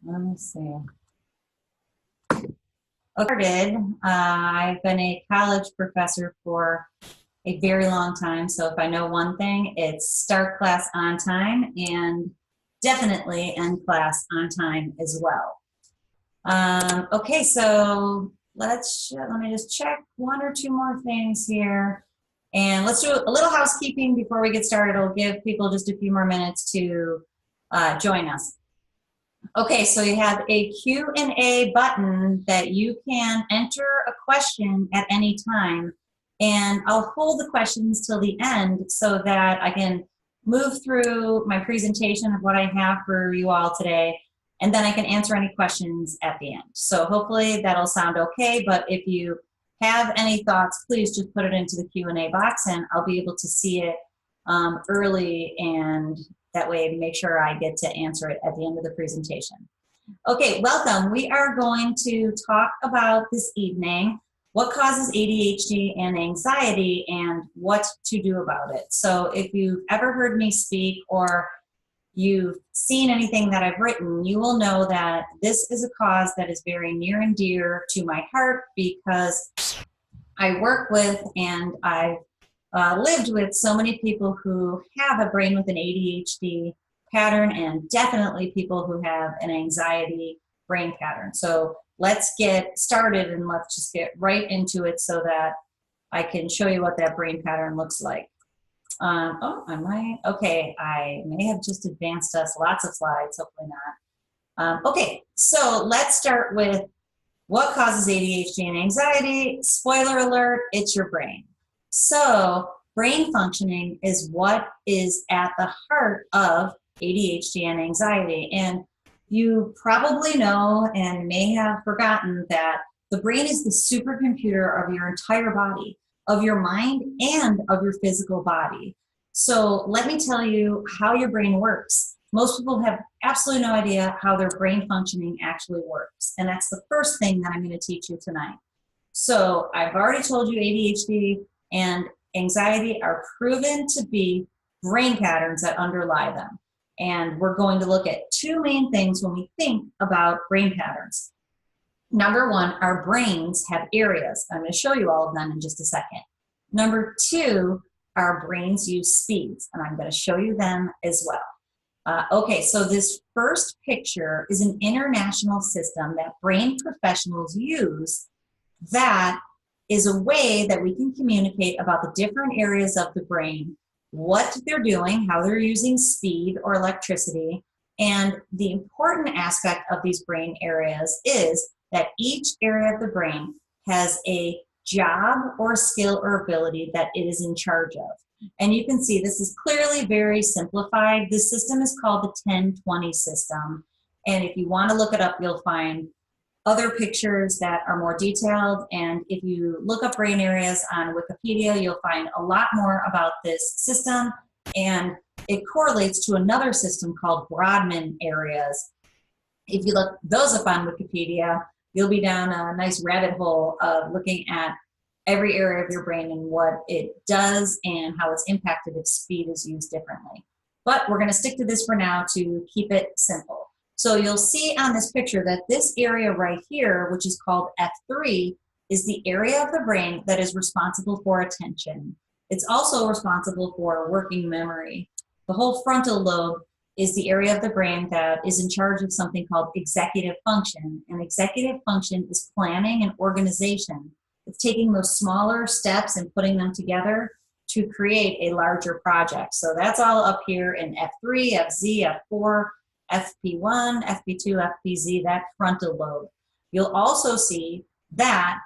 Let me see. Okay. I've been a college professor for a very long time. So if I know one thing, it's start class on time and definitely end class on time as well. Okay, so let me just check one or two more things here. And let's do a little housekeeping before we get started. I'll give people just a few more minutes to join us. Okay, so you have a Q&A button that you can enter a question at any time, and I'll hold the questions till the end so that I can move through my presentation of what I have for you all today, and then I can answer any questions at the end. So hopefully that'll sound okay, but if you have any thoughts, please just put it into the Q&A box and I'll be able to see it early, and that way make sure I get to answer it at the end of the presentation. Okay, welcome. We are going to talk about this evening what causes ADHD and anxiety and what to do about it. So if you've ever heard me speak or you've seen anything that I've written, you will know that this is a cause that is very near and dear to my heart because I work with and I've lived with so many people who have a brain with an ADHD pattern and definitely people who have an anxiety brain pattern. So let's get started and let's just get right into it so that I can show you what that brain pattern looks like. Okay, I may have just advanced us lots of slides, hopefully not. Okay, so let's start with what causes ADHD and anxiety. Spoiler alert, it's your brain. So brain functioning is what is at the heart of ADHD and anxiety. And you probably know and may have forgotten that the brain is the supercomputer of your entire body, of your mind and of your physical body. So let me tell you how your brain works. Most people have absolutely no idea how their brain functioning actually works. And that's the first thing that I'm going to teach you tonight. So I've already told you ADHD and anxiety are proven to be brain patterns that underlie them. And we're going to look at two main things when we think about brain patterns. Number one, our brains have areas. I'm going to show you all of them in just a second. Number two, our brains use speeds, and I'm going to show you them as well. Okay, so this first picture is an international system that brain professionals use that is a way that we can communicate about the different areas of the brain, what they're doing, how they're using speed or electricity, and the important aspect of these brain areas is that each area of the brain has a job or skill or ability that it is in charge of. And you can see this is clearly very simplified. This system is called the 10-20 system. And if you want to look it up, you'll find other pictures that are more detailed. And if you look up brain areas on Wikipedia, you'll find a lot more about this system. And it correlates to another system called Brodmann areas. If you look those up on Wikipedia, you'll be down a nice rabbit hole of looking at every area of your brain and what it does and how it's impacted if speed is used differently. But we're going to stick to this for now to keep it simple. So you'll see on this picture that this area right here, which is called F3, is the area of the brain that is responsible for attention. It's also responsible for working memory. The whole frontal lobe is the area of the brain that is in charge of something called executive function. And executive function is planning and organization. It's taking those smaller steps and putting them together to create a larger project. So that's all up here in F3, FZ, F4, FP1, FP2, FPZ, that frontal lobe. You'll also see that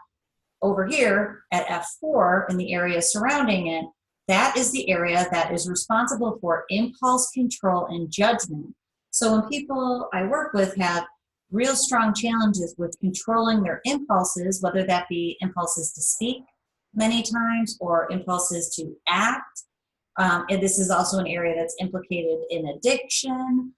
over here at F4 in the area surrounding it, that is the area that is responsible for impulse control and judgment. So when people I work with have real strong challenges with controlling their impulses, whether that be impulses to speak many times or impulses to act, and this is also an area that's implicated in addiction.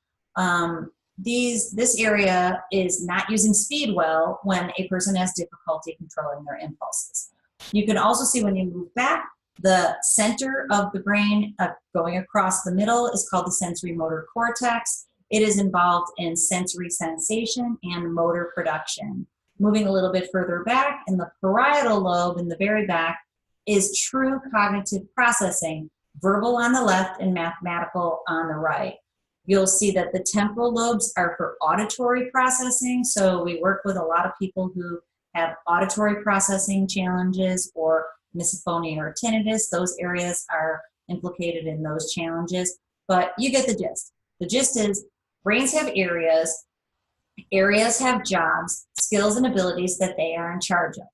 This area is not using speed well when a person has difficulty controlling their impulses. You can also see when you move back, the center of the brain going across the middle is called the sensory motor cortex. It is involved in sensory sensation and motor production. Moving a little bit further back, in the parietal lobe in the very back is true cognitive processing, verbal on the left and mathematical on the right. You'll see that the temporal lobes are for auditory processing. So we work with a lot of people who have auditory processing challenges or misophonia or tinnitus. Those areas are implicated in those challenges, but you get the gist. The gist is brains have areas have jobs, skills, and abilities that they are in charge of.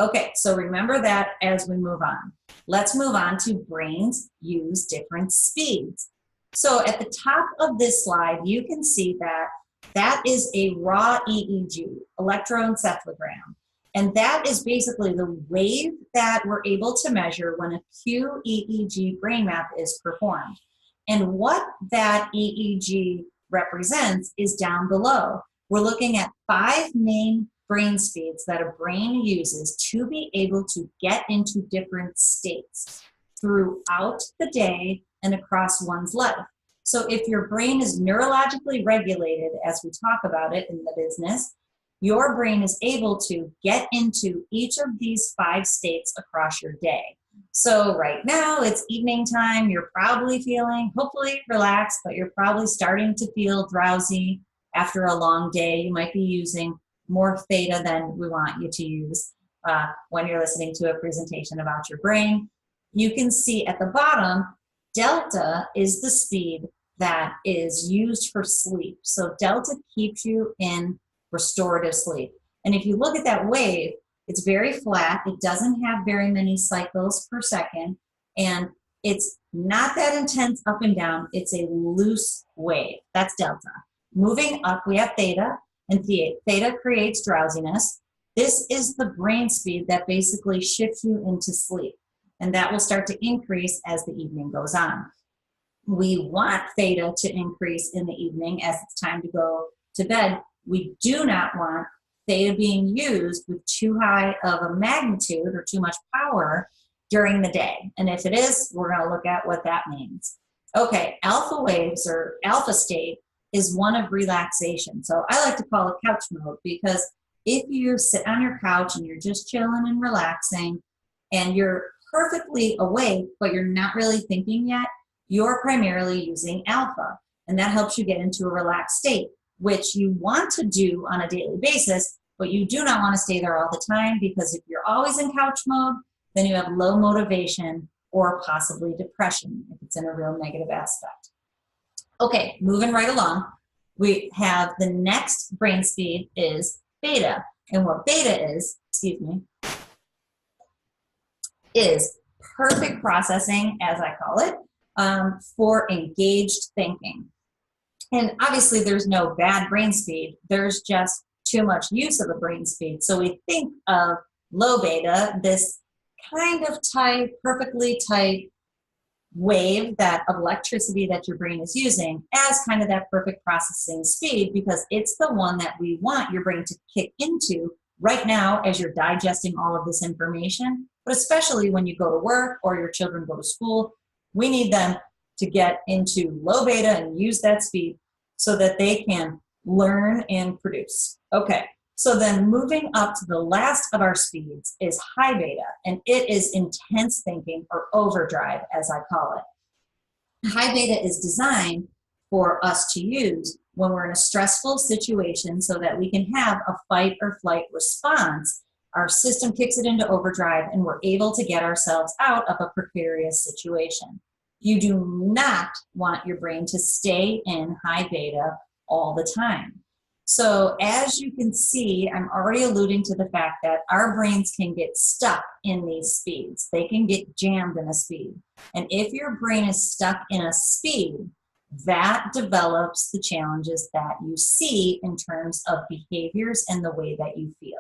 Okay, so remember that as we move on. Let's move on to brains use different speeds. So at the top of this slide, you can see that that is a raw EEG, electroencephalogram. And that is basically the wave that we're able to measure when a QEEG brain map is performed. And what that EEG represents is down below. We're looking at 5 main brain speeds that a brain uses to be able to get into different states throughout the day and across one's life. So if your brain is neurologically regulated, as we talk about it in the business, your brain is able to get into each of these 5 states across your day. So right now it's evening time, you're probably feeling hopefully relaxed, but you're probably starting to feel drowsy after a long day. You might be using more theta than we want you to use when you're listening to a presentation about your brain. You can see at the bottom, delta is the speed that is used for sleep. So delta keeps you in restorative sleep. And if you look at that wave, it's very flat. It doesn't have very many cycles per second. And it's not that intense up and down. It's a loose wave. That's delta. Moving up, we have theta. And theta creates drowsiness. This is the brain speed that basically shifts you into sleep. And that will start to increase as the evening goes on. We want theta to increase in the evening as it's time to go to bed. We do not want theta being used with too high of a magnitude or too much power during the day. And if it is, we're going to look at what that means. Okay, alpha waves or alpha state is one of relaxation. So I like to call it couch mode, because if you sit on your couch and you're just chilling and relaxing and you're perfectly awake, but you're not really thinking yet, you're primarily using alpha. And that helps you get into a relaxed state, which you want to do on a daily basis, but you do not want to stay there all the time, because if you're always in couch mode, then you have low motivation or possibly depression if it's in a real negative aspect. Okay, moving right along, we have the next brain speed is beta. And what beta is, is perfect processing, as I call it, for engaged thinking. And obviously there's no bad brain speed, there's just too much use of the brain speed. So we think of low beta, this kind of tight, perfectly tight wave of electricity that your brain is using as kind of that perfect processing speed, because it's the one that we want your brain to kick into right now as you're digesting all of this information. But especially when you go to work or your children go to school, we need them to get into low beta and use that speed so that they can learn and produce. Okay, so then moving up to the last of our speeds is high beta, and it is intense thinking, or overdrive, as I call it. High beta is designed for us to use when we're in a stressful situation so that we can have a fight or flight response. Our system kicks it into overdrive and we're able to get ourselves out of a precarious situation. You do not want your brain to stay in high beta all the time. So as you can see, I'm already alluding to the fact that our brains can get stuck in these speeds. They can get jammed in a speed. And if your brain is stuck in a speed, that develops the challenges that you see in terms of behaviors and the way that you feel.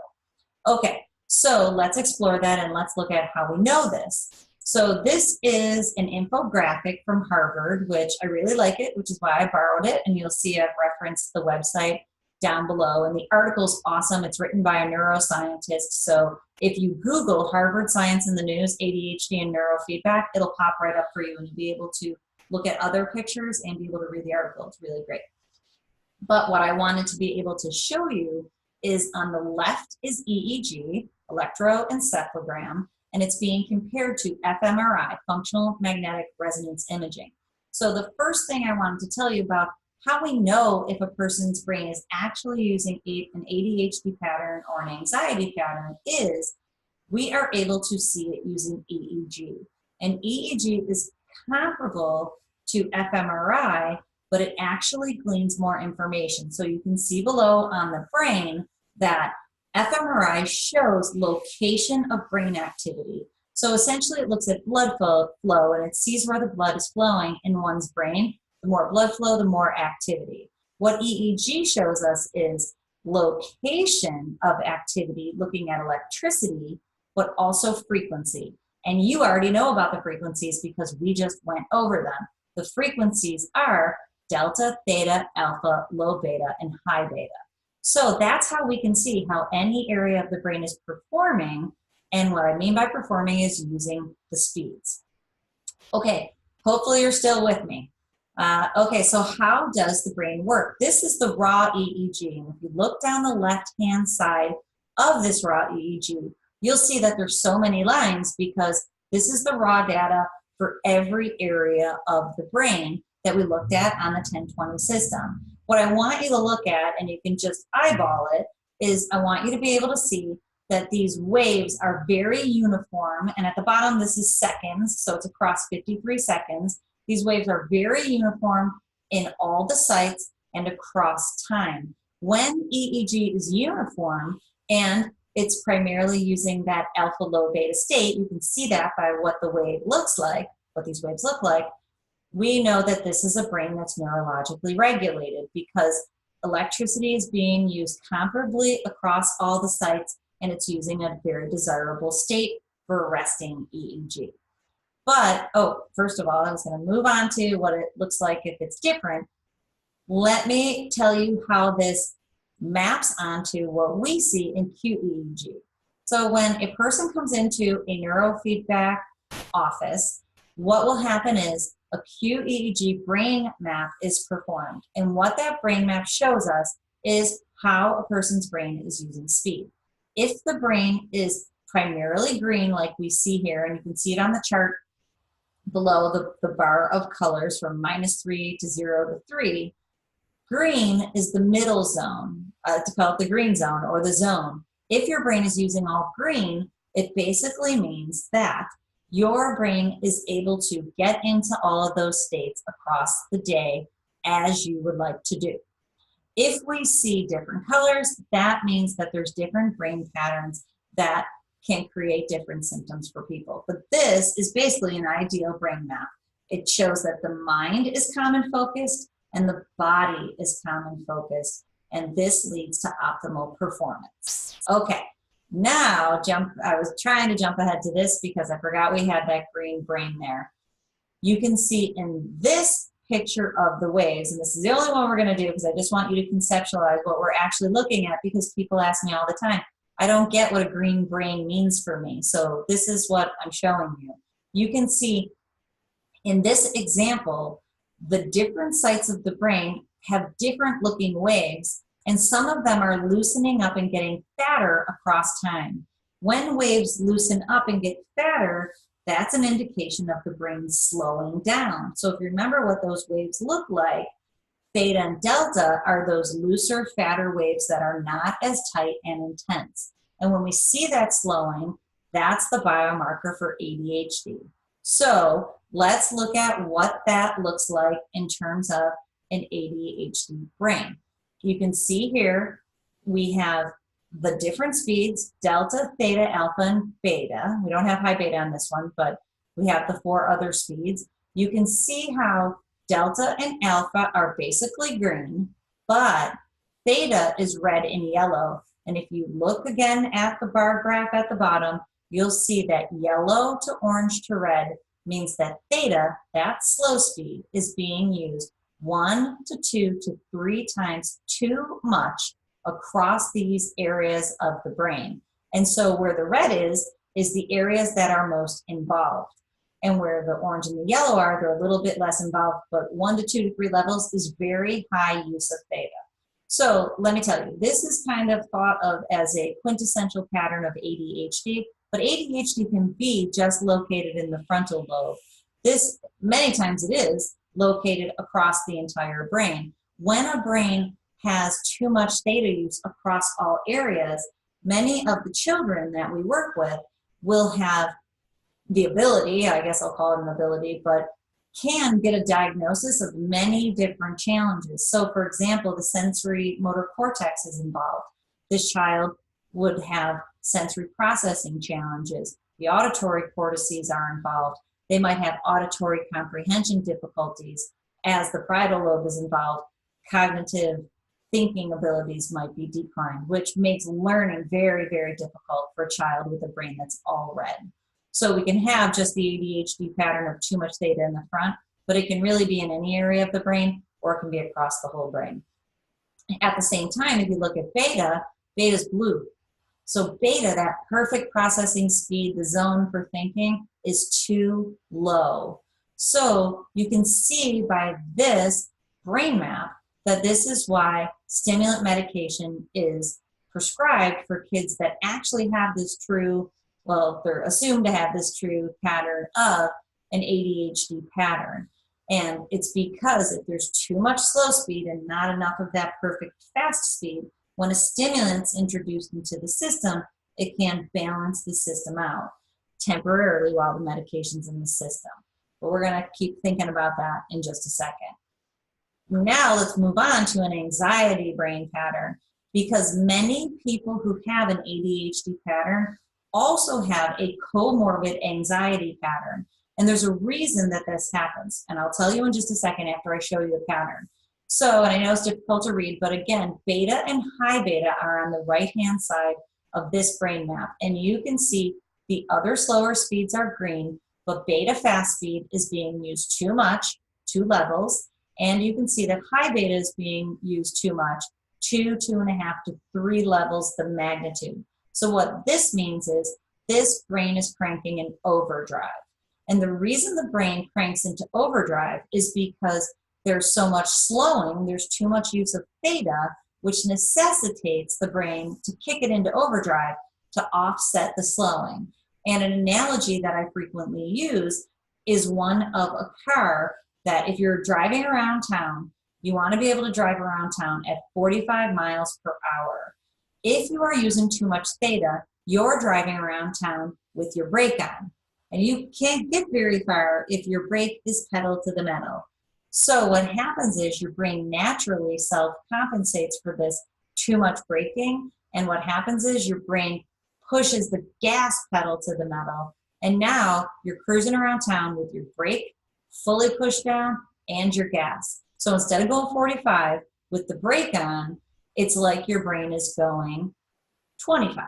Okay, so let's explore that and let's look at how we know this. So this is an infographic from Harvard, which I really like it, which is why I borrowed it. And you'll see I've referenced the website down below. And the article's awesome. It's written by a neuroscientist. So if you Google Harvard Science in the News, ADHD and Neurofeedback, it'll pop right up for you and you'll be able to look at other pictures and be able to read the article. It's really great. But what I wanted to be able to show you is on the left is EEG, electroencephalogram, and it's being compared to fMRI, functional magnetic resonance imaging. So the first thing I wanted to tell you about how we know if a person's brain is actually using an ADHD pattern or an anxiety pattern is we are able to see it using EEG. And EEG is comparable to fMRI, but it actually gleans more information. So you can see below on the brain that fMRI shows location of brain activity. So essentially it looks at blood flow and it sees where the blood is flowing in one's brain. The more blood flow, the more activity. What EEG shows us is location of activity, looking at electricity, but also frequency. And you already know about the frequencies because we just went over them. The frequencies are delta, theta, alpha, low beta, and high beta. So that's how we can see how any area of the brain is performing. And what I mean by performing is using the speeds. Okay, hopefully you're still with me. Okay, so how does the brain work? This is the raw EEG. And if you look down the left-hand side of this raw EEG, you'll see that there's so many lines because this is the raw data for every area of the brain that we looked at on the 1020 system. What I want you to look at, and you can just eyeball it, is I want you to be able to see that these waves are very uniform. And at the bottom, this is seconds, so it's across 53 seconds. These waves are very uniform in all the sites and across time. When EEG is uniform and it's primarily using that alpha low beta state, you can see that by what the wave looks like, what these waves look like. We know that this is a brain that's neurologically regulated because electricity is being used comparably across all the sites and it's using a very desirable state for arresting EEG. But, first of all, I was going to move on to what it looks like if it's different. Let me tell you how this maps onto what we see in QEEG. So when a person comes into a neurofeedback office, what will happen is a QEEG brain map is performed. And what that brain map shows us is how a person's brain is using speed. If the brain is primarily green, like we see here, and you can see it on the chart below the bar of colors from -3 to 0 to 3, green is the middle zone, to call it the green zone or the zone. If your brain is using all green, it basically means that your brain is able to get into all of those states across the day as you would like to do. If we see different colors, that means that there's different brain patterns that can create different symptoms for people. But this is basically an ideal brain map. It shows that the mind is common focused and the body is common focused, and this leads to optimal performance. Okay, now I was trying to jump ahead to this because I forgot we had that green brain there. You can see in this picture of the waves, and this is the only one we're going to do because I just want you to conceptualize what we're actually looking at, because people ask me all the time, I don't get what a green brain means for me. So this is what I'm showing you. You can see in this example, the different sites of the brain have different looking waves, and some of them are loosening up and getting fatter across time. When waves loosen up and get fatter, that's an indication of the brain slowing down. So if you remember what those waves look like, theta and delta are those looser, fatter waves that are not as tight and intense. And when we see that slowing, that's the biomarker for ADHD. So let's look at what that looks like in terms of an ADHD brain. You can see here we have the different speeds, delta, theta, alpha, and beta. We don't have high beta on this one, but we have the 4 other speeds. You can see how delta and alpha are basically green, but theta is red and yellow. And if you look again at the bar graph at the bottom, you'll see that yellow to orange to red means that theta, that slow speed, is being used 1 to 2 to 3 times too much across these areas of the brain. And so where the red is the areas that are most involved. And where the orange and the yellow are, they're a little bit less involved, but 1 to 2 to 3 levels is very high use of theta. So let me tell you, this is kind of thought of as a quintessential pattern of ADHD, but ADHD can be just located in the frontal lobe. This, many times it is, located across the entire brain. When a brain has too much theta use across all areas, many of the children that we work with will have the ability, I guess I'll call it an ability, but can get a diagnosis of many different challenges. So for example, the sensory motor cortex is involved. This child would have sensory processing challenges. The auditory cortices are involved. They might have auditory comprehension difficulties. As the parietal lobe is involved, cognitive thinking abilities might be declined, which makes learning very, very difficult for a child with a brain that's all red. So we can have just the ADHD pattern of too much theta in the front, but it can really be in any area of the brain, or it can be across the whole brain. At the same time, if you look at beta, beta's blue. So beta, that perfect processing speed, the zone for thinking, is too low. So you can see by this brain map that this is why stimulant medication is prescribed for kids that actually have this true, well, they're assumed to have this true pattern of an ADHD pattern. And it's because if there's too much slow speed and not enough of that perfect fast speed, when a stimulant's introduced into the system, it can balance the system out temporarily while the medication's in the system. But we're going to keep thinking about that in just a second. Now let's move on to an anxiety brain pattern, because many people who have an ADHD pattern also have a comorbid anxiety pattern. And there's a reason that this happens. And I'll tell you in just a second after I show you the pattern. So, and I know it's difficult to read, but again, beta and high beta are on the right-hand side of this brain map. And you can see the other slower speeds are green, but beta fast speed is being used too much, 2 levels. And you can see that high beta is being used too much, 2, 2.5 to 3 levels the magnitude. So what this means is this brain is cranking in overdrive. And the reason the brain cranks into overdrive is because there's so much slowing, there's too much use of theta, which necessitates the brain to kick it into overdrive to offset the slowing. And an analogy that I frequently use is one of a car that if you're driving around town, you want to be able to drive around town at 45 miles per hour. If you are using too much theta, you're driving around town with your brake on. And you can't get very far if your brake is pedal to the metal. So what happens is your brain naturally self-compensates for this too much braking. And what happens is your brain pushes the gas pedal to the metal. And now you're cruising around town with your brake fully pushed down and your gas. So instead of going 45 with the brake on, it's like your brain is going 25,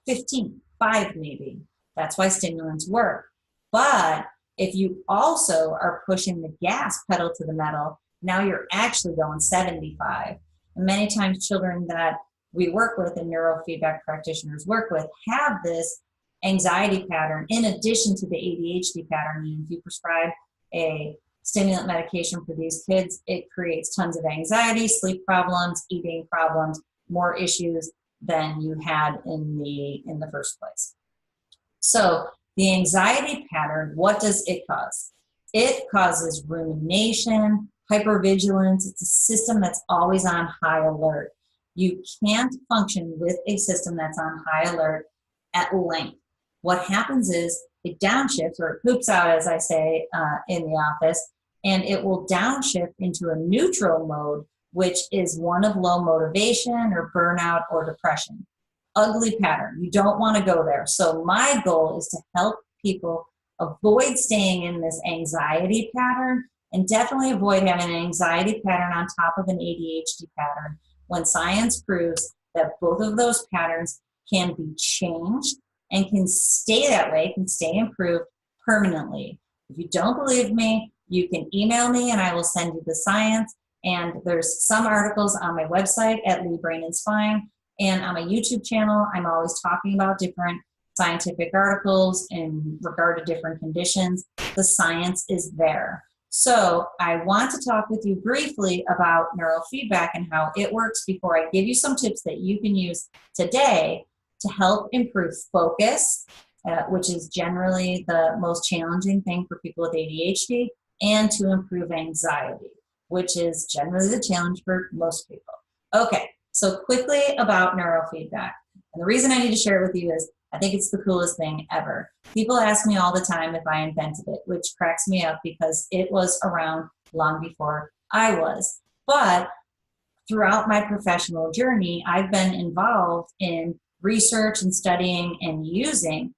15, 5 maybe. That's why stimulants work. But if you also are pushing the gas pedal to the metal, now you're actually going 75. And many times children that we work with and neurofeedback practitioners work with have this anxiety pattern in addition to the ADHD pattern. And if you prescribe a stimulant medication for these kids, it creates tons of anxiety, sleep problems, eating problems, more issues than you had in the first place. So the anxiety pattern, what does it cause? It causes rumination, hypervigilance. It's a system that's always on high alert. You can't function with a system that's on high alert at length. What happens is it downshifts, or it poops out, as I say in the office, and it will downshift into a neutral mode, which is one of low motivation or burnout or depression. Ugly pattern. You don't want to go there. So my goal is to help people avoid staying in this anxiety pattern, and definitely avoid having an anxiety pattern on top of an ADHD pattern, when science proves that both of those patterns can be changed and can stay that way, can stay improved permanently. If you don't believe me, you can email me and I will send you the science. And there's some articles on my website at Leigh Brain and Spine. And on my YouTube channel, I'm always talking about different scientific articles in regard to different conditions. The science is there. So I want to talk with you briefly about neurofeedback and how it works before I give you some tips that you can use today to help improve focus, which is generally the most challenging thing for people with ADHD, and to improve anxiety, which is generally the challenge for most people. Okay, so quickly about neurofeedback. And the reason I need to share it with you is I think it's the coolest thing ever. People ask me all the time if I invented it, which cracks me up because it was around long before I was. But throughout my professional journey, I've been involved in research and studying and using,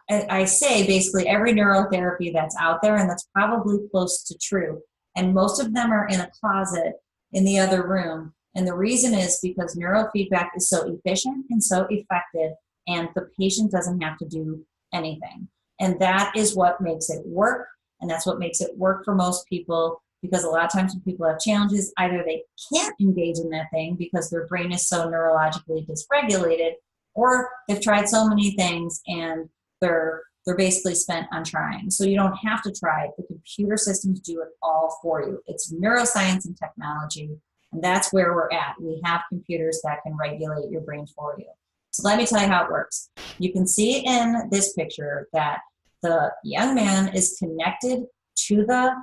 I say basically every neurotherapy that's out there, and that's probably close to true. And most of them are in a closet in the other room. And the reason is because neurofeedback is so efficient and so effective, and the patient doesn't have to do anything. And that is what makes it work. And that's what makes it work for most people, because a lot of times when people have challenges, either they can't engage in that thing because their brain is so neurologically dysregulated, or they've tried so many things and they're basically spent on trying. So you don't have to try it. The computer systems do it all for you. It's neuroscience and technology, and that's where we're at. We have computers that can regulate your brain for you. So let me tell you how it works. You can see in this picture that the young man is connected to the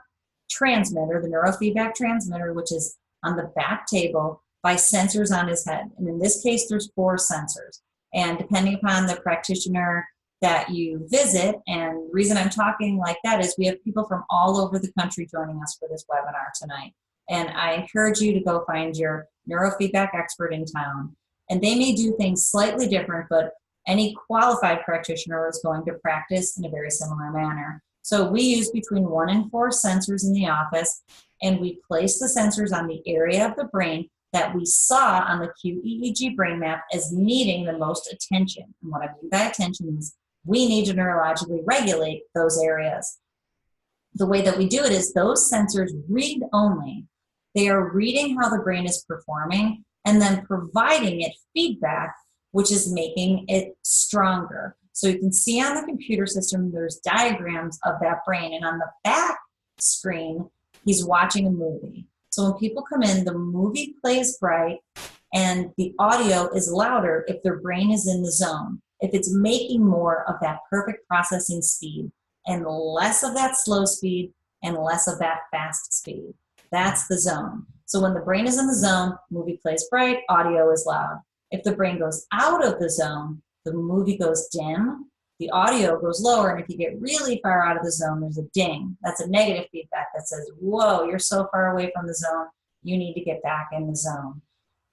transmitter, the neurofeedback transmitter, which is on the back table, by sensors on his head. And in this case, there's 4 sensors. And depending upon the practitioner that you visit, and the reason I'm talking like that is we have people from all over the country joining us for this webinar tonight. And I encourage you to go find your neurofeedback expert in town. And they may do things slightly different, but any qualified practitioner is going to practice in a very similar manner. So we use between 1 and 4 sensors in the office, and we place the sensors on the area of the brain that we saw on the QEEG brain map as needing the most attention. And what I mean by attention is we need to neurologically regulate those areas. The way that we do it is those sensors read only. They are reading how the brain is performing and then providing it feedback, which is making it stronger. So you can see on the computer system, there's diagrams of that brain. And on the back screen, he's watching a movie. So when people come in, the movie plays bright and the audio is louder if their brain is in the zone, if it's making more of that perfect processing speed and less of that slow speed and less of that fast speed. That's the zone. So when the brain is in the zone, movie plays bright, audio is loud. If the brain goes out of the zone, the movie goes dim, the audio goes lower, and if you get really far out of the zone, there's a ding. That's a negative feedback that says, whoa, you're so far away from the zone, you need to get back in the zone.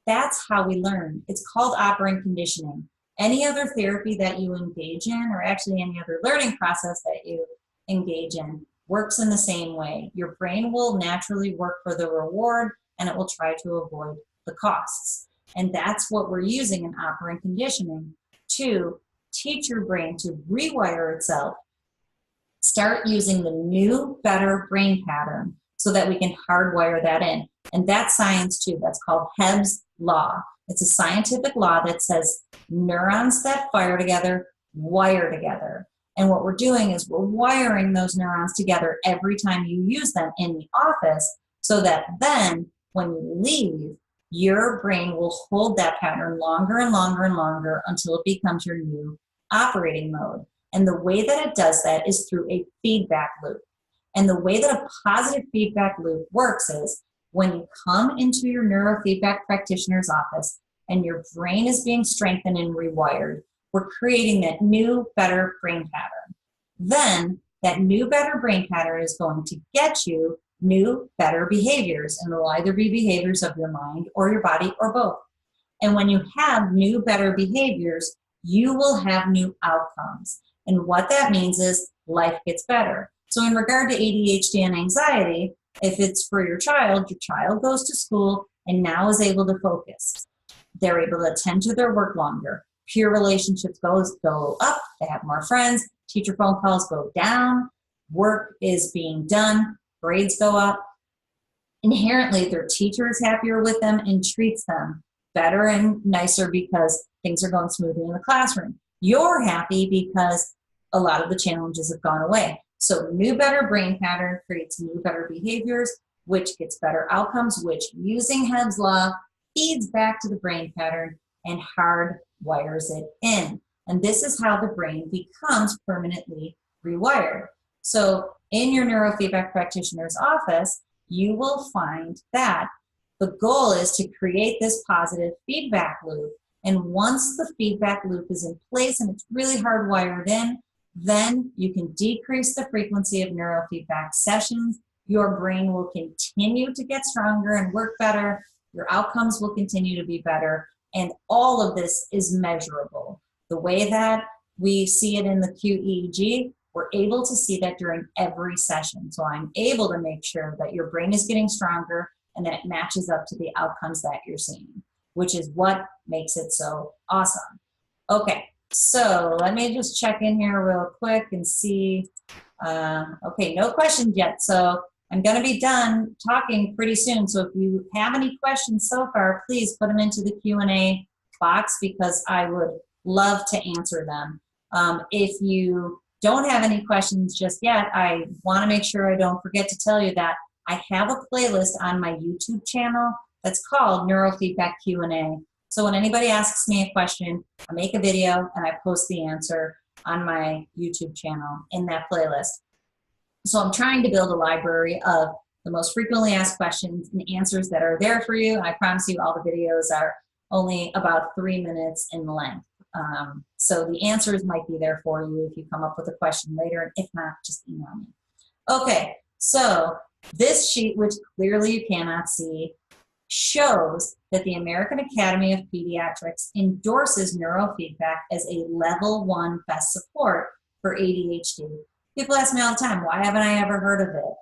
That's how we learn. It's called operant conditioning. Any other therapy that you engage in, or actually any other learning process that you engage in, works in the same way. Your brain will naturally work for the reward, and it will try to avoid the costs. And that's what we're using in operant conditioning to teach your brain to rewire itself, start using the new, better brain pattern so that we can hardwire that in. And that's science too. That's called Hebb's law. It's a scientific law that says neurons that fire together wire together. And what we're doing is we're wiring those neurons together every time you use them in the office, so that then when you leave, your brain will hold that pattern longer and longer and longer until it becomes your new operating mode. And the way that it does that is through a feedback loop. And the way that a positive feedback loop works is when you come into your neurofeedback practitioner's office and your brain is being strengthened and rewired, we're creating that new, better brain pattern. Then that new, better brain pattern is going to get you new, better behaviors, and it'll either be behaviors of your mind or your body or both. And when you have new, better behaviors, you will have new outcomes. And what that means is life gets better. So in regard to ADHD and anxiety, if it's for your child goes to school and now is able to focus. They're able to attend to their work longer. Peer relationships go up, they have more friends, teacher phone calls go down, work is being done, grades go up. Inherently, their teacher is happier with them and treats them better and nicer because things are going smoothly in the classroom. You're happy because a lot of the challenges have gone away. So new, better brain pattern creates new, better behaviors, which gets better outcomes, which using Hebb's law feeds back to the brain pattern and hardwires it in. And this is how the brain becomes permanently rewired. So in your neurofeedback practitioner's office, you will find that the goal is to create this positive feedback loop. And once the feedback loop is in place and it's really hardwired in, then you can decrease the frequency of neurofeedback sessions. Your brain will continue to get stronger and work better. Your outcomes will continue to be better. And all of this is measurable. The way that we see it in the QEEG, we're able to see that during every session. So I'm able to make sure that your brain is getting stronger and that it matches up to the outcomes that you're seeing, which is what makes it so awesome. Okay, so let me just check in here real quick and see. Okay, no questions yet. So I'm going to be done talking pretty soon. So if you have any questions so far, please put them into the Q&A box because I would love to answer them. If you don't have any questions just yet, I want to make sure I don't forget to tell you that I have a playlist on my YouTube channel that's called Neurofeedback Q&A. So when anybody asks me a question, I make a video and I post the answer on my YouTube channel in that playlist. So I'm trying to build a library of the most frequently asked questions and answers that are there for you. I promise you all the videos are only about 3 minutes in length. So the answers might be there for you if you come up with a question later. And if not, just email me. Okay, so this sheet, which clearly you cannot see, shows that the American Academy of Pediatrics endorses neurofeedback as a level 1 best support for ADHD. People ask me all the time, why haven't I ever heard of it?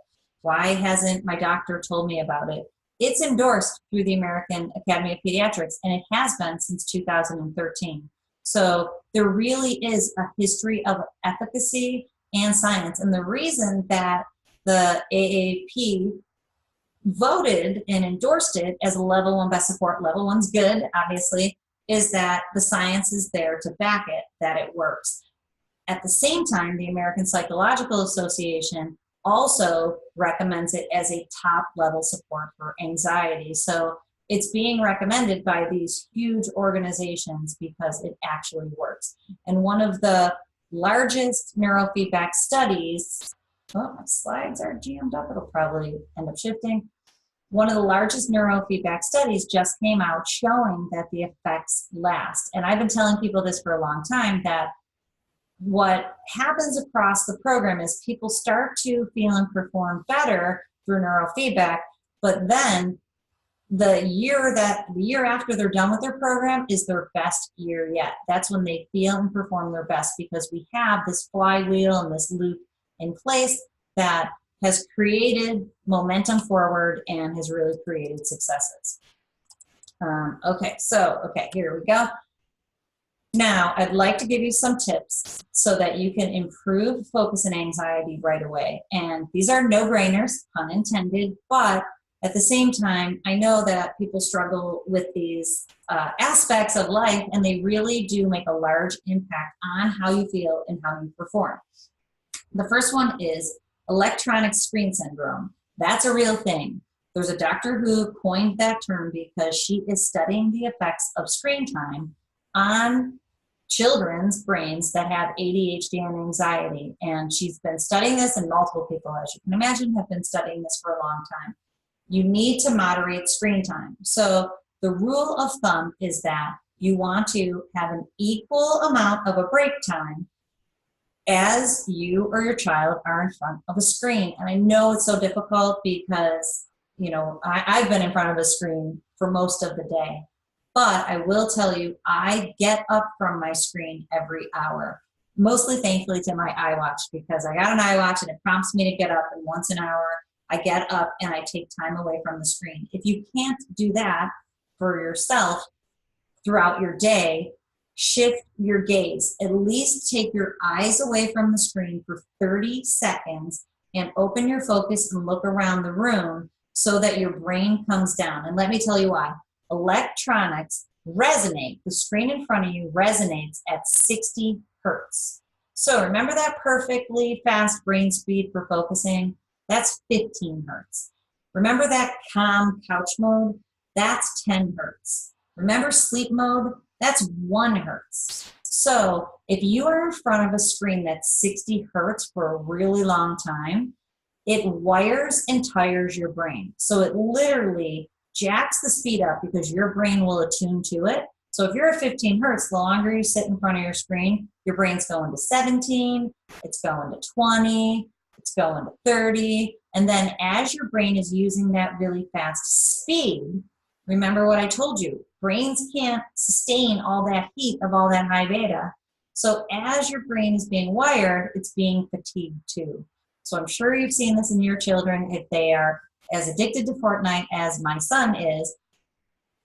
Why hasn't my doctor told me about it? It's endorsed through the American Academy of Pediatrics, and it has been since 2013. So there really is a history of efficacy and science. And the reason that the AAP voted and endorsed it as a level 1 best support, level 1's good, obviously, is that the science is there to back it, that it works. At the same time, the American Psychological Association also recommends it as a top level support for anxiety. So it's being recommended by these huge organizations because it actually works. And one of the largest neurofeedback studies, oh, my slides are jammed up, it'll probably end up shifting. One of the largest neurofeedback studies just came out showing that the effects last. And I've been telling people this for a long time, that what happens across the program is people start to feel and perform better through neurofeedback, but then the year after they're done with their program is their best year yet. That's when they feel and perform their best, because we have this flywheel and this loop in place that has created momentum forward and has really created successes. Okay, here we go. Now, I'd like to give you some tips so that you can improve focus and anxiety right away. And these are no-brainers, pun intended, but at the same time, I know that people struggle with these aspects of life, and they really do make a large impact on how you feel and how you perform. The first one is electronic screen syndrome. That's a real thing. There's a doctor who coined that term because she is studying the effects of screen time on children's brains that have ADHD and anxiety. And she's been studying this, and multiple people, as you can imagine, have been studying this for a long time. You need to moderate screen time. So the rule of thumb is that you want to have an equal amount of a break time as you or your child are in front of a screen. And I know it's so difficult because, you know, I've been in front of a screen for most of the day. But I will tell you, I get up from my screen every hour, mostly thankfully to my iWatch, because I got an iWatch and it prompts me to get up, and once an hour I get up and I take time away from the screen. If you can't do that for yourself throughout your day, shift your gaze. At least take your eyes away from the screen for 30 seconds and open your focus and look around the room so that your brain comes down. And let me tell you why. Electronics resonate. The screen in front of you resonates at 60 hertz. So remember that perfectly fast brain speed for focusing? That's 15 hertz. Remember that calm couch mode? That's 10 hertz. Remember sleep mode? That's 1 hertz. So if you are in front of a screen that's 60 hertz for a really long time, it wires and tires your brain. So it literally jacks the speed up because your brain will attune to it. So if you're at 15 hertz, the longer you sit in front of your screen, your brain's going to 17, it's going to 20, it's going to 30. And then as your brain is using that really fast speed, remember what I told you, brains can't sustain all that heat of all that high beta. So as your brain is being wired, it's being fatigued too. So I'm sure you've seen this in your children if they are as addicted to Fortnite as my son is.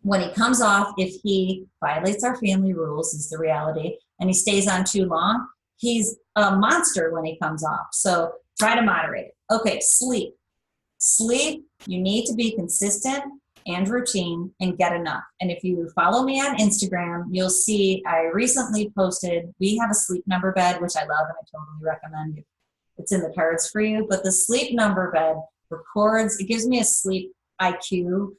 When he comes off, if he violates our family rules, is the reality, and he stays on too long, he's a monster when he comes off. So try to moderate it. Okay, sleep. Sleep, you need to be consistent and routine and get enough. And if you follow me on Instagram, you'll see I recently posted, we have a sleep number bed, which I love and I totally recommend. It's in the cards for you. But the sleep number bed records, it gives me a sleep IQ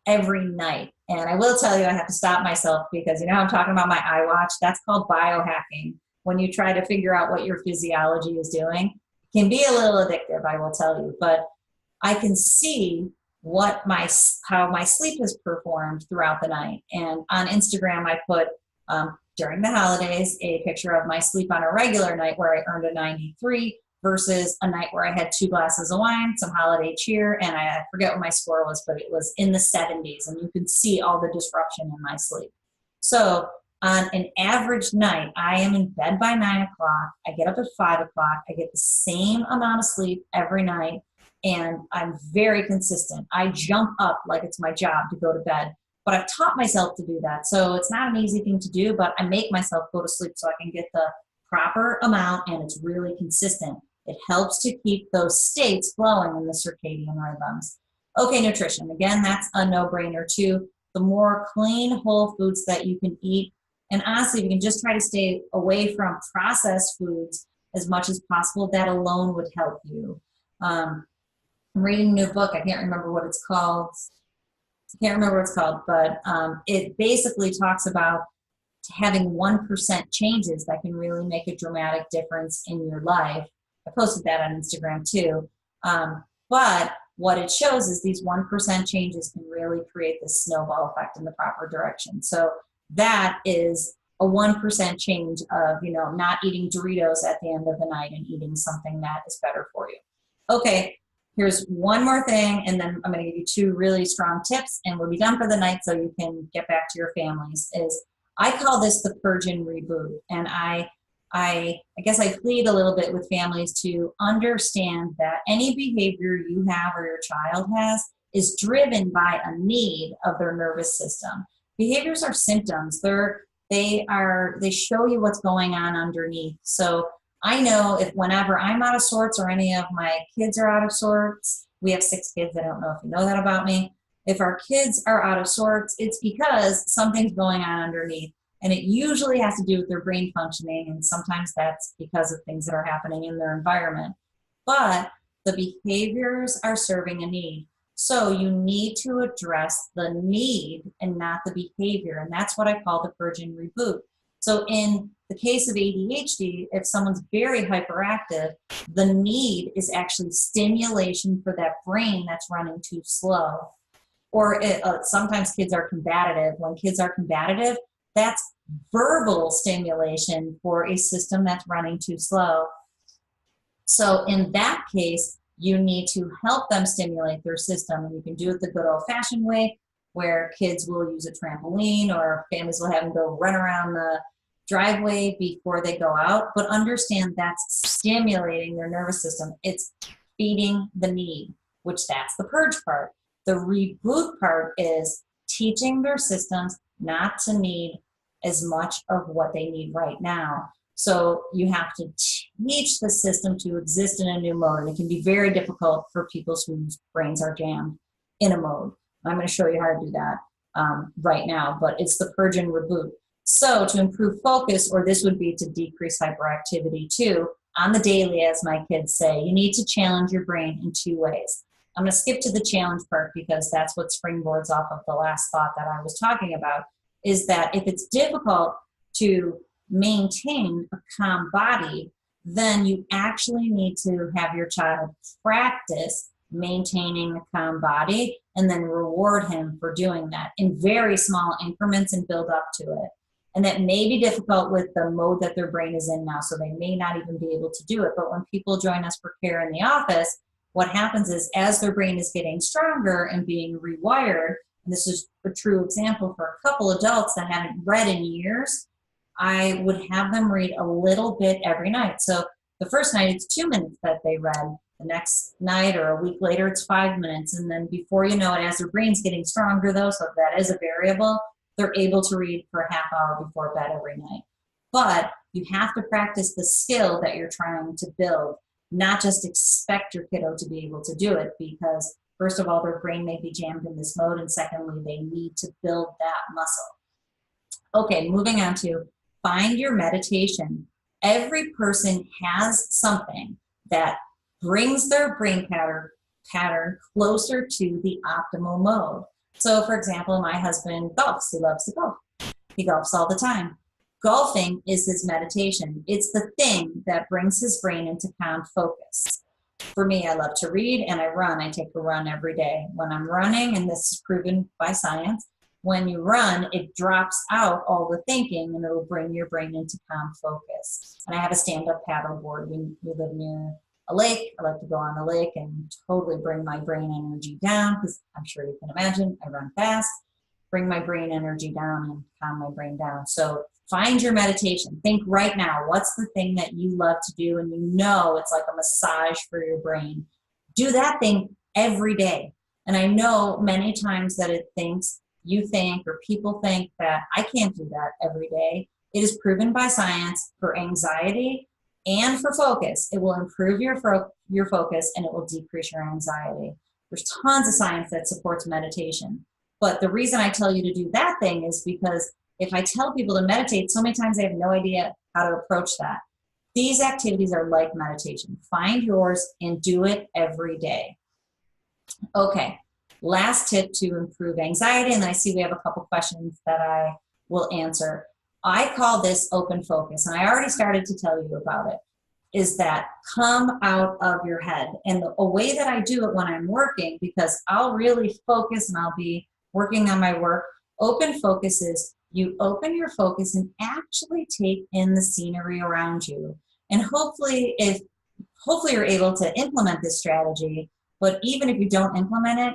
every night. And I will tell you, I have to stop myself because, I'm talking about my iWatch. That's called biohacking. When you try to figure out what your physiology is doing, it can be a little addictive, I will tell you. But I can see how my sleep has performed throughout the night. And on Instagram, I put, during the holidays, a picture of my sleep on a regular night where I earned a 93 versus a night where I had 2 glasses of wine, some holiday cheer, and I forget what my score was, but it was in the 70s, and you could see all the disruption in my sleep. So on an average night, I am in bed by 9 o'clock. I get up at 5 o'clock. I get the same amount of sleep every night, and I'm very consistent. I jump up like it's my job to go to bed, but I've taught myself to do that. So it's not an easy thing to do, but I make myself go to sleep so I can get the proper amount, and it's really consistent. It helps to keep those states flowing in the circadian rhythms. Okay, nutrition. Again, that's a no-brainer too. The more clean, whole foods that you can eat, and honestly, if you can just try to stay away from processed foods as much as possible, that alone would help you. I'm reading a new book. I can't remember what it's called. But it basically talks about having 1% changes that can really make a dramatic difference in your life. I posted that on Instagram too. But what it shows is these 1% changes can really create this snowball effect in the proper direction. So that is a 1% change of, not eating Doritos at the end of the night and eating something that is better for you. Okay, here's one more thing, and then I'm going to give you 2 really strong tips, and we'll be done for the night so you can get back to your families. I call this the purge and reboot, and I guess I plead a little bit with families to understand that any behavior you have or your child has is driven by a need of their nervous system. Behaviors are symptoms. They show you what's going on underneath. So I know if whenever I'm out of sorts or any of my kids are out of sorts, we have 6 kids, I don't know if you know that about me. If our kids are out of sorts, it's because something's going on underneath. And it usually has to do with their brain functioning, and sometimes that's because of things that are happening in their environment. But the behaviors are serving a need. So you need to address the need and not the behavior. And that's what I call the purge and reboot. So in the case of ADHD, if someone's very hyperactive, the need is actually stimulation for that brain that's running too slow. Or sometimes kids are combative. When kids are combative, that's verbal stimulation for a system that's running too slow. So in that case, you need to help them stimulate their system. And you can do it the good old-fashioned way, where kids will use a trampoline or families will have them go run around the driveway before they go out. But understand that's stimulating their nervous system. It's feeding the need, which that's the purge part. The reboot part is teaching their systems not to need as much of what they need right now. So you have to teach the system to exist in a new mode. And it can be very difficult for people whose brains are jammed in a mode. I'm going to show you how to do that right now, but it's the purge and reboot. So to improve focus, or this would be to decrease hyperactivity too, on the daily, as my kids say, you need to challenge your brain in 2 ways. I'm going to skip to the challenge part because that's what springboards off of the last thought that I was talking about, is that if it's difficult to maintain a calm body, then you actually need to have your child practice maintaining a calm body and then reward him for doing that in very small increments and build up to it. And that may be difficult with the mode that their brain is in now, so they may not even be able to do it. But when people join us for care in the office, what happens is as their brain is getting stronger and being rewired, and this is a true example for a couple adults that haven't read in years, I would have them read a little bit every night. So the first night it's 2 minutes that they read. The next night or a week later it's 5 minutes. And then before you know it, as their brain's getting stronger though, so that is a variable, they're able to read for a half hour before bed every night. But you have to practice the skill that you're trying to build, not just expect your kiddo to be able to do it, because first of all, their brain may be jammed in this mode, and secondly, they need to build that muscle. Okay, moving on to find your meditation. Every person has something that brings their brain pattern closer to the optimal mode. So for example, my husband golfs. He loves to golf. He golfs all the time. Golfing is his meditation. It's the thing that brings his brain into calm focus. For me, I love to read and I run. I take a run every day. When I'm running, and this is proven by science, when you run, it drops out all the thinking and it'll bring your brain into calm focus. And I have a stand-up paddle board. We live near a lake. I like to go on the lake and totally bring my brain energy down, because I'm sure you can imagine I run fast. Bring my brain energy down and calm my brain down. So find your meditation. Think right now, what's the thing that you love to do and you know it's like a massage for your brain? Do that thing every day. And I know many times that you think or people think that I can't do that every day. It is proven by science for anxiety and for focus. It will improve your focus and it will decrease your anxiety. There's tons of science that supports meditation. But the reason I tell you to do that thing is because if I tell people to meditate, so many times they have no idea how to approach that. These activities are like meditation. Find yours and do it every day. Okay, last tip to improve anxiety, and I see we have a couple questions that I will answer. I call this open focus, and I already started to tell you about it, is that come out of your head. And a way that I do it when I'm working, because I'll really focus and I'll be working on my work, open focus is you open your focus and actually take in the scenery around you. And hopefully you're able to implement this strategy, but even if you don't implement it,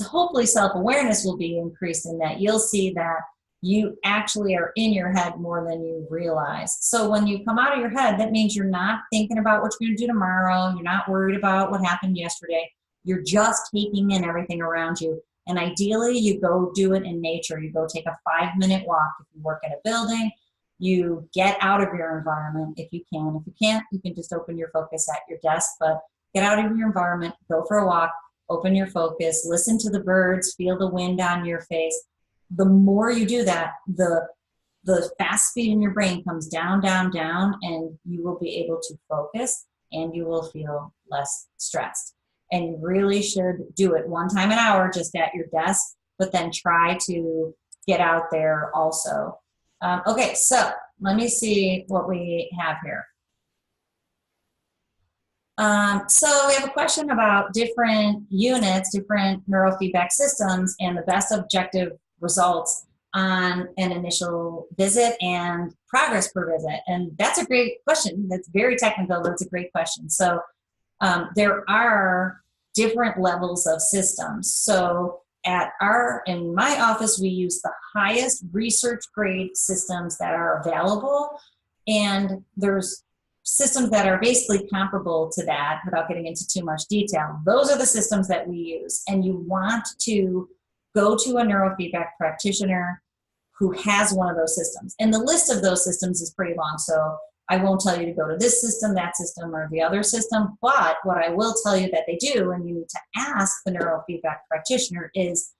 hopefully self-awareness will be increased in that you'll see that you actually are in your head more than you realize. So when you come out of your head, that means you're not thinking about what you're going to do tomorrow. You're not worried about what happened yesterday. You're just taking in everything around you. And ideally, you go do it in nature. You go take a 5-minute walk if you work in a building. You get out of your environment if you can. If you can't, you can just open your focus at your desk. But get out of your environment, go for a walk, open your focus, listen to the birds, feel the wind on your face. The more you do that, the fast speed in your brain comes down, down, down, and you will be able to focus and you will feel less stressed. And you really should do it 1 time an hour just at your desk, but then try to get out there also. Okay, so let me see what we have here. So we have a question about different units, different neurofeedback systems, and the best objective results on an initial visit and progress per visit. And that's a great question. That's very technical, but it's a great question. So there are different levels of systems. So in my office, we use the highest research grade systems that are available. And there's systems that are basically comparable to that without getting into too much detail. Those are the systems that we use. And you want to go to a neurofeedback practitioner who has one of those systems. And the list of those systems is pretty long. So I won't tell you to go to this system, that system, or the other system. But what I will tell you that they do, and you need to ask the neurofeedback practitioner, is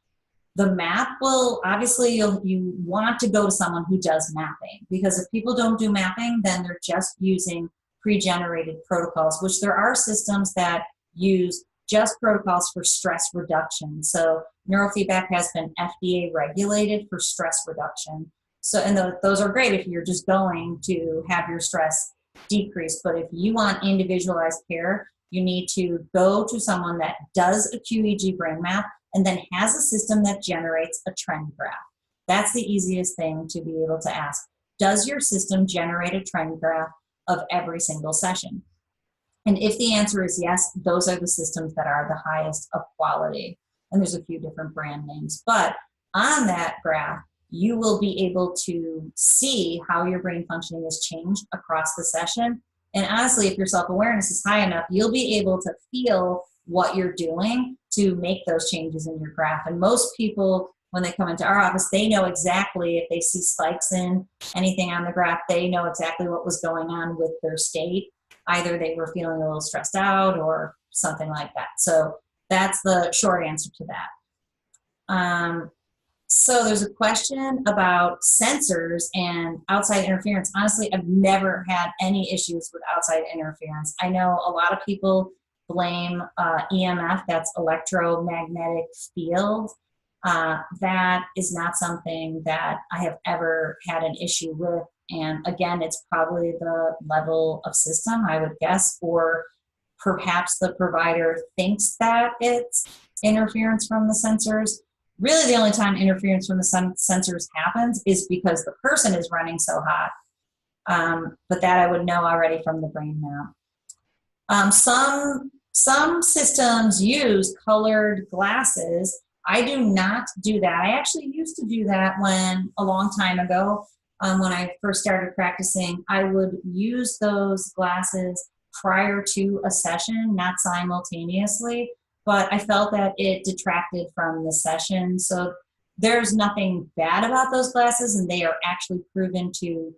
The map will, obviously, you want to go to someone who does mapping, because if people don't do mapping, then they're just using pre-generated protocols, which there are systems that use just protocols for stress reduction. So neurofeedback has been FDA regulated for stress reduction. So, and those are great if you're just going to have your stress decrease. But if you want individualized care, you need to go to someone that does a QEEG brain map and then has a system that generates a trend graph. That's the easiest thing to be able to ask. Does your system generate a trend graph of every single session? And if the answer is yes, those are the systems that are the highest of quality. And there's a few different brand names. But on that graph, you will be able to see how your brain functioning has changed across the session. And honestly, if your self-awareness is high enough, you'll be able to feel what you're doing to make those changes in your graph. And most people, when they come into our office, they know exactly if they see spikes in anything on the graph, they know exactly what was going on with their state. Either they were feeling a little stressed out or something like that. So that's the short answer to that. So there's a question about sensors and outside interference. Honestly, I've never had any issues with outside interference. I know a lot of people blame EMF, that's electromagnetic field. That is not something that I have ever had an issue with. And again, it's probably the level of system, I would guess, or perhaps the provider thinks that it's interference from the sensors. Really, the only time interference from the sensors happens is because the person is running so hot. But that I would know already from the brain map. Some systems use colored glasses. I do not do that. I actually used to do that a long time ago, when I first started practicing. I would use those glasses prior to a session, not simultaneously, but I felt that it detracted from the session. So there's nothing bad about those glasses, and they are actually proven to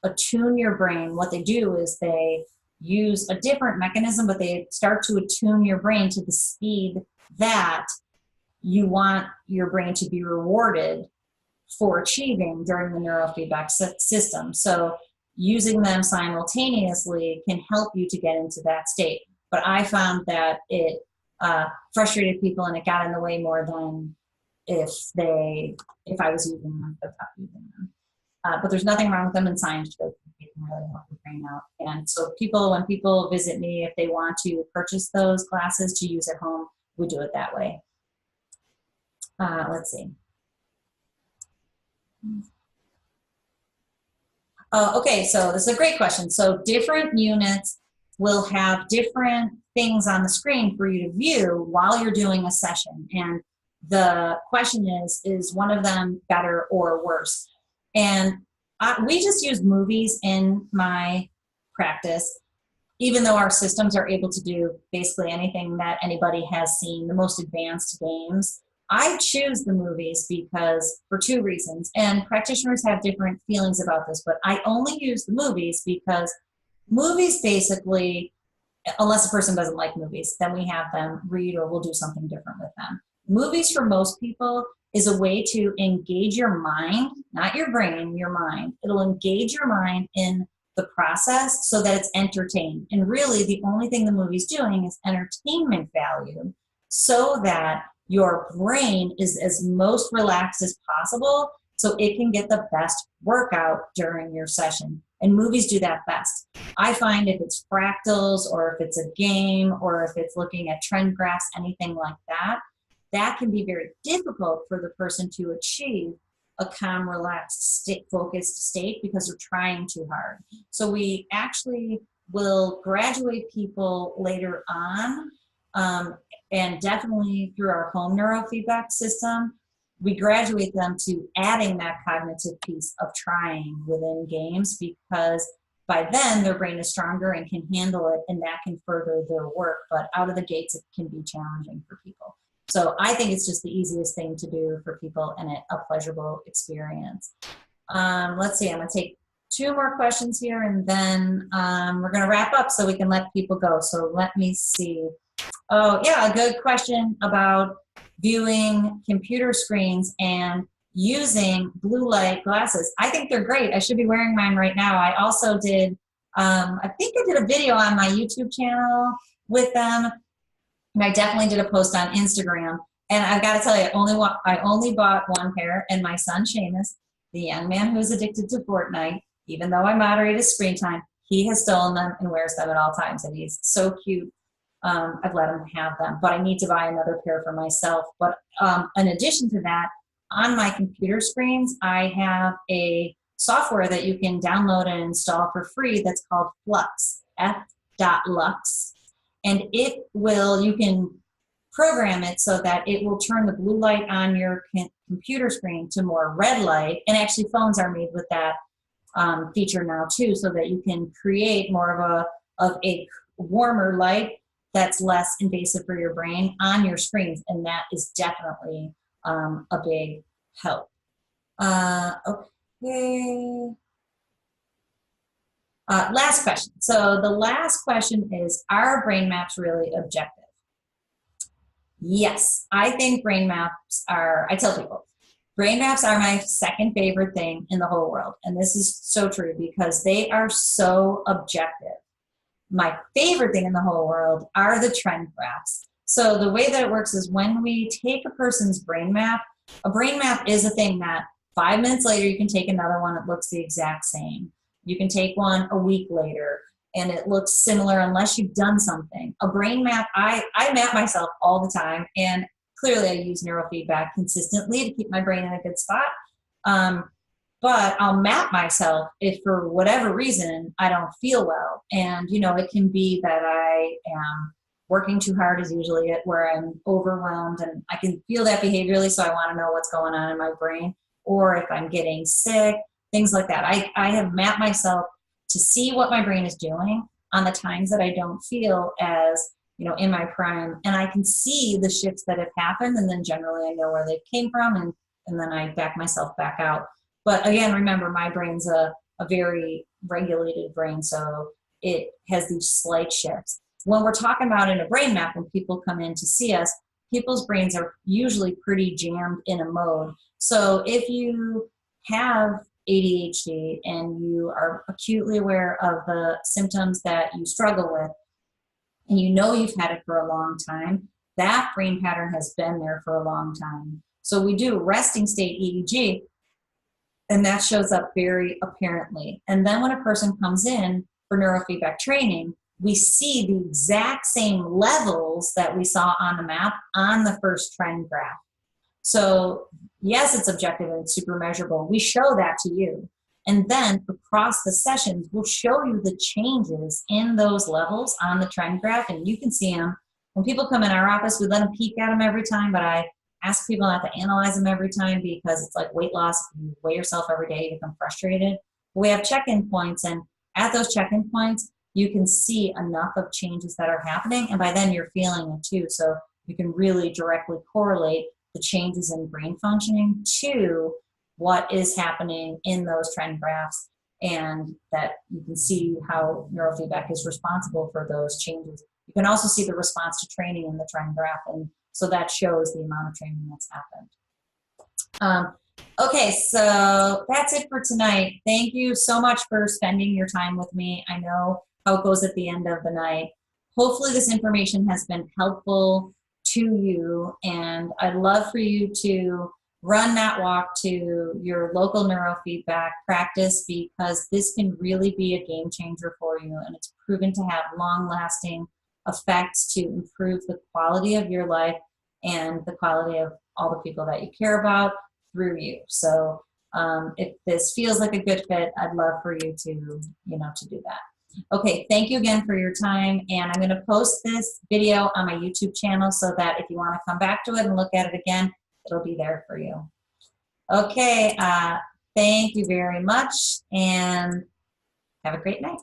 attune your brain. What they do is they use a different mechanism, but they start to attune your brain to the speed that you want your brain to be rewarded for achieving during the neurofeedback system. So using them simultaneously can help you to get into that state. But I found that it frustrated people, and it got in the way more than if I was using them, without using them. But there's nothing wrong with them in science, because they can really help your brain out. And so when people visit me, if they want to purchase those glasses to use at home, we do it that way. Let's see. Okay, so this is a great question. So different units will have different things on the screen for you to view while you're doing a session. And the question is one of them better or worse? And we just use movies in my practice, even though our systems are able to do basically anything that anybody has seen, the most advanced games. I choose the movies for two reasons, and practitioners have different feelings about this, but I only use the movies because movies basically, unless a person doesn't like movies, then we have them read or we'll do something different with them. Movies for most people is a way to engage your mind, not your brain, your mind. It'll engage your mind in the process so that it's entertained. And really the only thing the movie's doing is entertainment value, so that your brain is as most relaxed as possible so it can get the best workout during your session. And movies do that best. I find if it's fractals or if it's a game or if it's looking at trend graphs, anything like that, that can be very difficult for the person to achieve a calm, relaxed, focused state because they're trying too hard. So we actually will graduate people later on, and definitely through our home neurofeedback system, we graduate them to adding that cognitive piece of trying within games, because by then their brain is stronger and can handle it, and that can further their work. But out of the gates, it can be challenging for people. So I think it's just the easiest thing to do for people and a pleasurable experience. Let's see, I'm gonna take two more questions here, and then we're gonna wrap up so we can let people go. So let me see. Oh yeah, a good question about viewing computer screens and using blue light glasses. I think they're great. I should be wearing mine right now. I also did, I think I did a video on my YouTube channel with them, and I definitely did a post on Instagram. And I've got to tell you, I only bought one pair, and my son Seamus, the young man who's addicted to Fortnite, even though I moderate his screen time, he has stolen them and wears them at all times, and he's so cute. I've let him have them, but I need to buy another pair for myself. But in addition to that, on my computer screens, I have a software that you can download and install for free that's called Flux, F.Lux. And you can program it so that it will turn the blue light on your computer screen to more red light. And actually phones are made with that feature now too, so that you can create more of a warmer light that's less invasive for your brain on your screens. And that is definitely a big help. Okay. Last question. So the last question is, are brain maps really objective? Yes, I think brain maps are, I tell people, brain maps are my second favorite thing in the whole world. And this is so true because they are so objective. My favorite thing in the whole world are the trend graphs. So the way that it works is when we take a person's brain map, a brain map is a thing that 5 minutes later you can take another one that looks the exact same. You can take one a week later and it looks similar unless you've done something. A brain map, I map myself all the time, and clearly I use neurofeedback consistently to keep my brain in a good spot. But I'll map myself if for whatever reason I don't feel well. And, it can be that I am working too hard is usually it, where I'm overwhelmed and I can feel that behaviorally, so I want to know what's going on in my brain. Or if I'm getting sick, things like that. I have mapped myself to see what my brain is doing on the times that I don't feel as, in my prime. And I can see the shifts that have happened, and then generally I know where they came from, and then I back myself back out. But again, remember, my brain's a very regulated brain, so it has these slight shifts. When we're talking about in a brain map, when people come in to see us, people's brains are usually pretty jammed in a mode. So if you have ADHD and you are acutely aware of the symptoms that you struggle with, and you've had it for a long time, that brain pattern has been there for a long time. So we do resting state EEG, and that shows up very apparently. And then when a person comes in for neurofeedback training, we see the exact same levels that we saw on the map on the first trend graph. So yes, it's objective and it's super measurable. We show that to you. And then across the sessions, we'll show you the changes in those levels on the trend graph, and you can see them. When people come in our office, we let them peek at them every time, but I ask people not to analyze them every time because it's like weight loss. If you weigh yourself every day, you become frustrated. We have check-in points, and at those check-in points, you can see enough of changes that are happening, and by then you're feeling it too. So you can really directly correlate the changes in brain functioning to what is happening in those trend graphs, and that you can see how neurofeedback is responsible for those changes. You can also see the response to training in the trend graph, and so that shows the amount of training that's happened. Okay, so that's it for tonight. Thank you so much for spending your time with me. I know how it goes at the end of the night. Hopefully this information has been helpful to you, and I'd love for you to run that walk to your local neurofeedback practice, because this can really be a game changer for you, and it's proven to have long-lasting effects to improve the quality of your life and the quality of all the people that you care about through you. So if this feels like a good fit, I'd love for you to, to do that. Okay, thank you again for your time, and I'm going to post this video on my YouTube channel so that if you want to come back to it and look at it again, it'll be there for you. Okay, thank you very much, and have a great night.